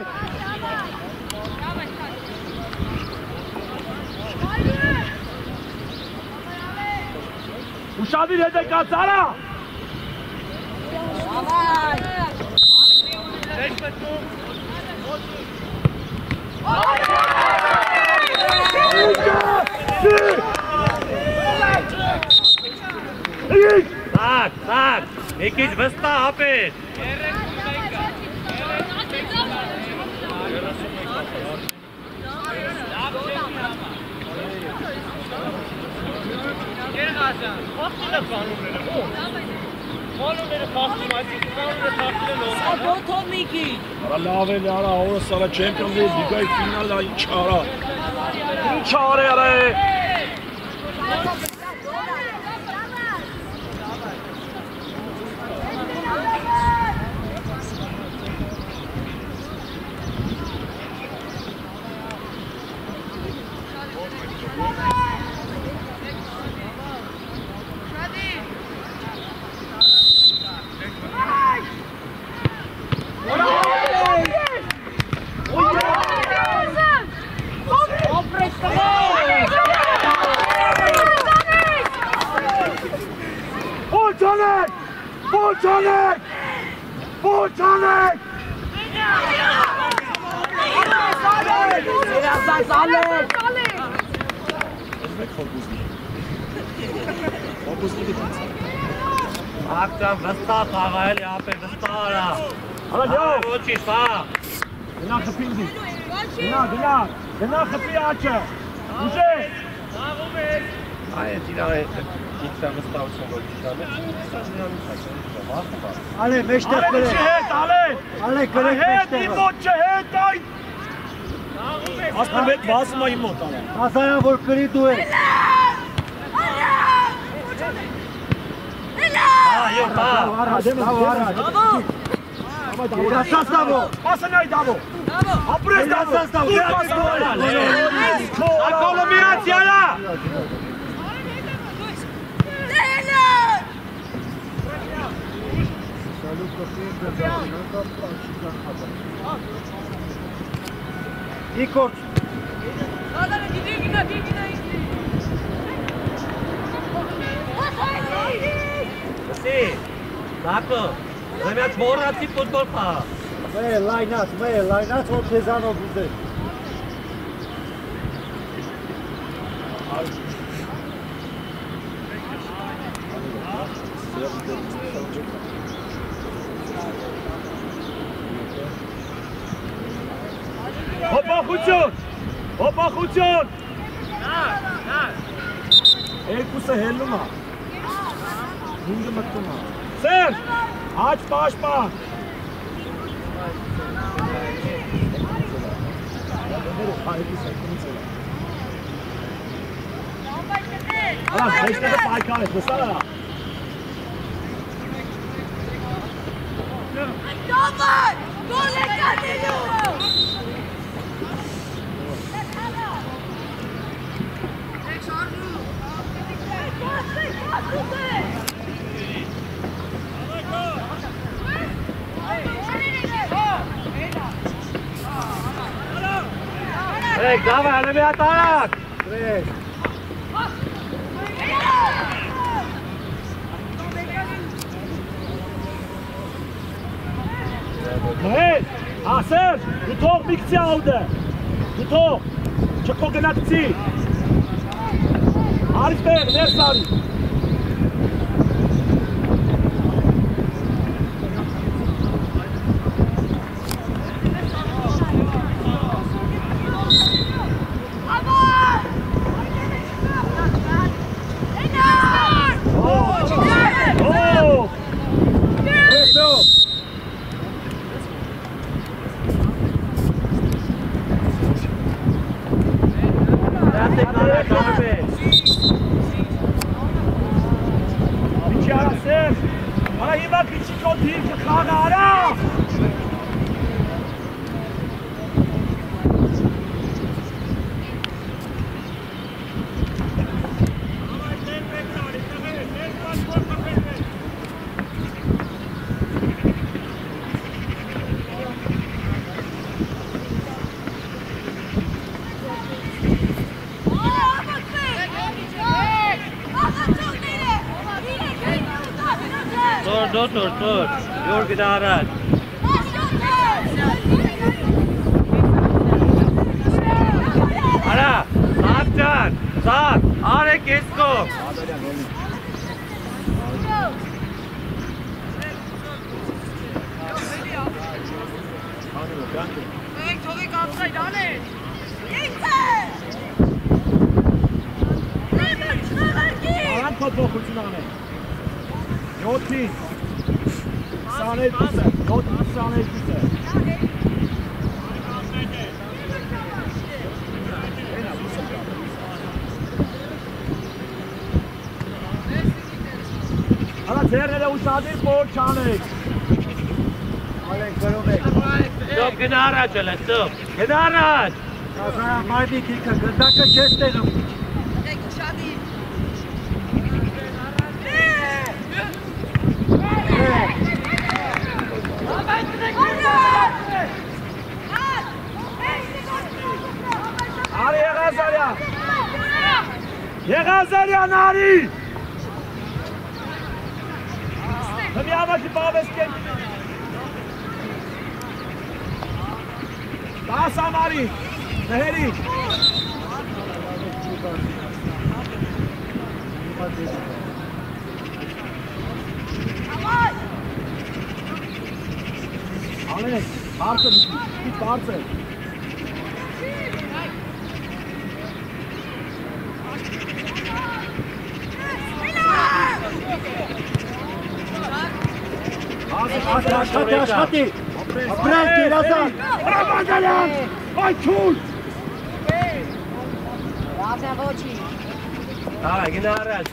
Ushadi rete katsara! Tak, Nikic vsta opet. Լավ է արա, օրս արա Champions League լիգայի ֆինալը ինչ արա։ Ինչ արա արա։ Volčanek! Ասած ալեք։ Ակտան վստահ խաղայել է ապեր վստահ արա։ Արա յո։ Ոչինչ, հա։ Գնա խփինի։ Գնա խփի աչը։ Ուժե։ Խաղում եք։ Այ դիրա իքսա վստահություն որ դիչանը։ Ալե մեջտեղ գրե։ Ալե գրե մեջտեղ։ Իմ մոտ չհետ այ։ Ասում եք բասում է իմ մոտ արա։ Ասայան որ գրի դու ես։ Այո, հա։ Ասած դավո։ Ասանայ դավո։ Ապրես դավո։ Ասած դավո։ Ակոլոմիացիալա։ Իկորց։ Սի, դակո, զեմյաց մորացի պուտբոլ պա։ Մեր լայնած, որ թեզանով ուզեր։ Հոպախություն։ Երկուսը հելնում է։ Հինգը մտնում է։ Սեր, աչ պաշպան։ Արա, մեջտեղը պայքար է, տեսա արա։ Գոլ է կանելու։ Եք, դավայ, հանը մի հատ արակ։ Մհեր, ասեր, դու թող միքցի աուդը, դու թող, չքո գնակցի, արիս բեղ, ներս արի։ Dur, yor bir daha araç. Ara, Saatcan, Saat, Arek Esko. Aran փոփոխություն անեն։ 7-ին 22-ը, 7-22-ը։ Արա ձերները ուշադիր փոր չանեք։ Ալենք գրում եք։ Stop, գնա առաջ էլ է, stop, գնա առաջ։ Ասայան մարդիկ ինքը գնդակը չես տեղում։ Արի Եղազարյան։ Եղազարյան արի։ Հմյավակի բավես կեն։ 10 ամարի։ Նահերի։ Ալեք, բարձր մի բարձր։ Աշխատի, ապրենք երազան։ Հրամանդալյան, այ չուլ։ Ravna voci. Dai, gina առաջ։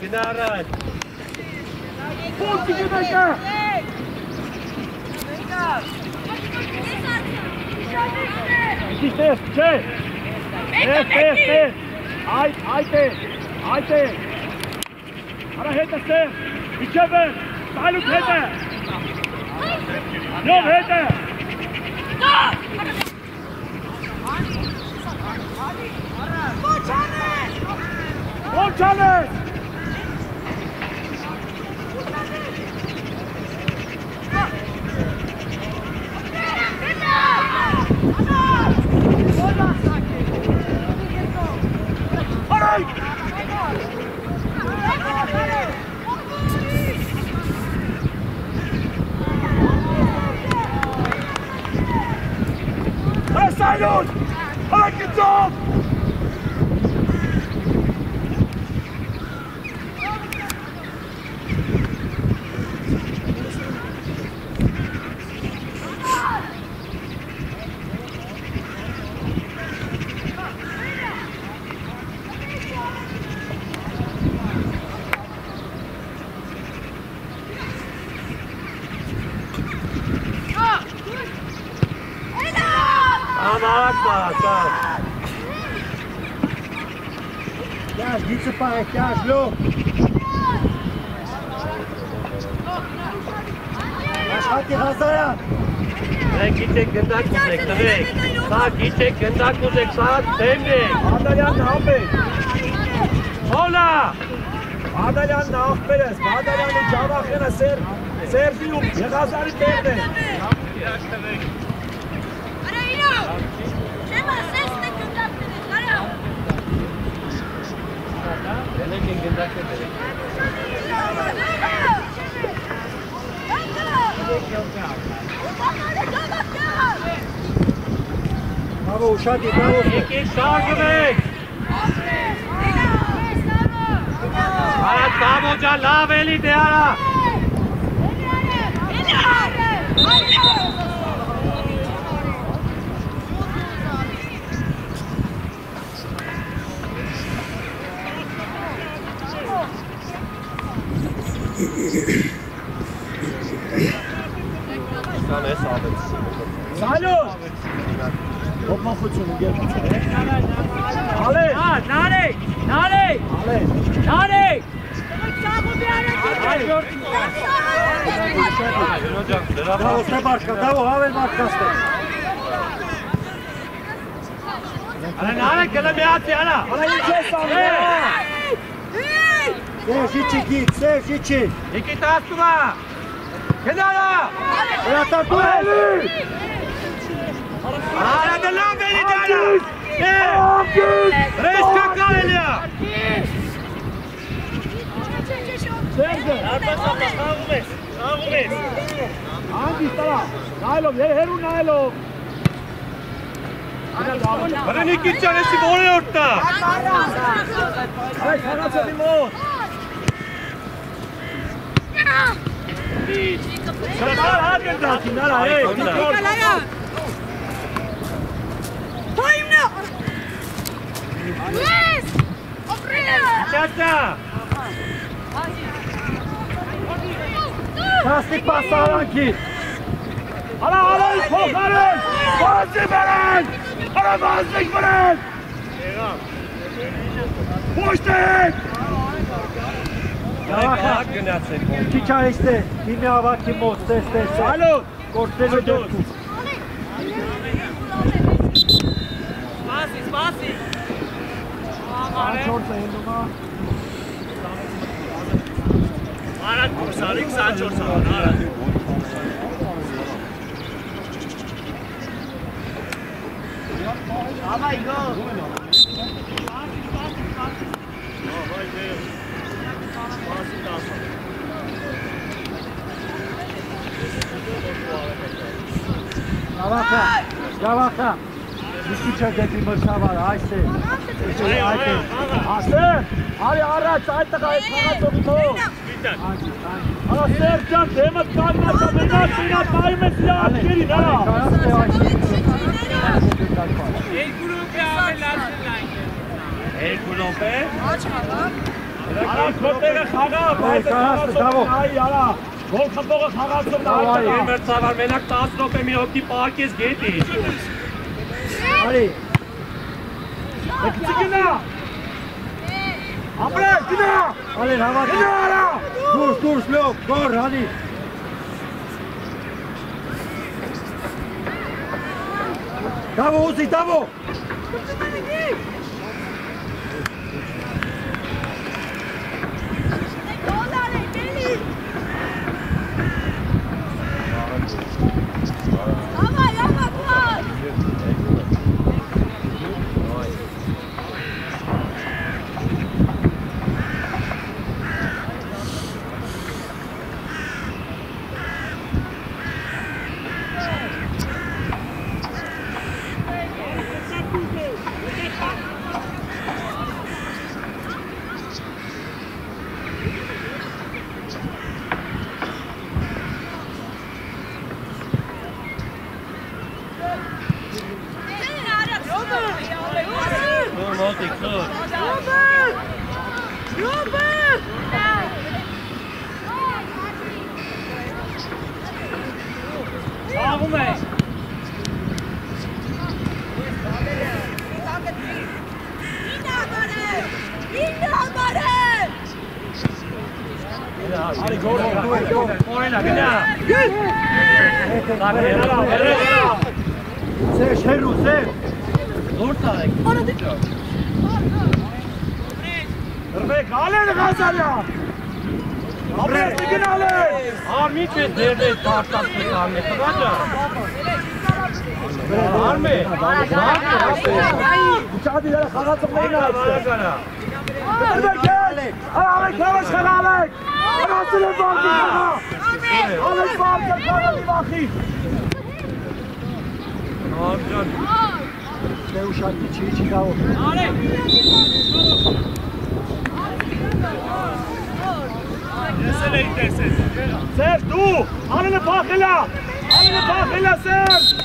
Փոքր գնա։ Դիտես, չէ։ Տես։ Այդ է։ Արա հետը ստե։ Իջև է։ Տալուք հետը։ Նով հետը։ Ոչանես։ Silence! I like it off! Կյաշ, գիցը պահ է, կյաշ, լոք։ Աշխատի Ղազարյան։ Գիտեք գնդակ ուզեք, տվեք։ Սա գիտեք գնդակ ուզեք, սա թեմնեք։ Ադալյանն աղբեր։ Հոլա։ Ադալյանն աղբեր ես, Ադալյանը ճավախենը Սերժի ու Եղազարի տեղն է։ Արա իրավ։ Չեմա սեստը գնդակները, արա։ Ելեք են գնդակ է դրեք։ Բավո, ուշատի, բավո։ Եկեք շարժվեք։ Արա Տավո ջան, լավ էլի դե արա։ Սան ես ավեց։ Սալոս։ Հոպմախությունը գերքություն է։ Ալեք։ Նարեկ։ Ալեք։ Նարեկ։ Բավո, ստե բարկա, բավո, հավել մարդկաստը։ Արա նարեք գլը միացի, արա։ Արա ինչ ես անում։ Սերժ իչի գիտ, Սերժ իչի։ Եկի տասկումա։ Գնարա։ Հրատարկու է։ Արա դե լավ էլի դարա։ Ռեսկա կարելիա։ Սերժը։ Աղում ես։ Անգիս տրա։ Նայլով, հերու նայլով։ Վրենիկի ճան եսի որի որդա։ Այ խանացեպի մոտ։ Սրտար հագնդացի, նարա, Պայմնա։ Լես, ապրելա։ Ճաճա։ Հասնի պասարանքի։ Արա, արայից փոխարեն, բազի բերեն, արա բազիկ բերեն։ Պոշտեք։ Գաղակ գնացեք։ Քիչ այստե, թիմի ավակի մոտ, ստես, Ալո, կործելու դեպքում։ Սպասի։ Անչորձը հենդումա։ Արա կուրսարիկ 24 արա։ Давай, go. Գավախա, Միսիչը դեպի մրցավար, այս է, Ասեր, արի առաջ, այդ տղա այդ խաղացողի մոտ։ Արա Սերջան, դեմը կանգնացա, մենակ նայում ես իրա աչքերին, արա։ Երկու րոպե։ Արա քոտերը խաղա, բայց խաղացողը նայի, արա։ Գոլ խփողը խաղացողն այդտեղ։ Մրցավար մենակ 10 րոպե մի հոգի պարկես գետի։ Արի, Եկցի գնա։ Ամրե, գնա։ Ալեն հավաքի, Գնա, արա։ դուրս, լոք, գոր, հանի։ Դավո, ուզի, դավո։ Աղում է։ Արի գորը, Օրենա, գնա։ Սեր, շերու, սեր։ Դուրս արեք։ Ռվեք, ալեն Ղազարյան։ Ամրես, տիկին ալեն։ Արմիչ ես դերդես կարտասնի կարմե, տղաջա։ Արմե, Ուչադի դերը խաղացողներին այցը։ գարա։ Ռվեք ես, ալեք հավաս խղալեք։ Արասել են բարգի խղա։ Ալեք բարգը խաղալի վախի։ Արջան։ Դե ուշակի, չի գավո։ Տեսել էի տեսել։ Սեր, դու, անենը պախելա, Սեր։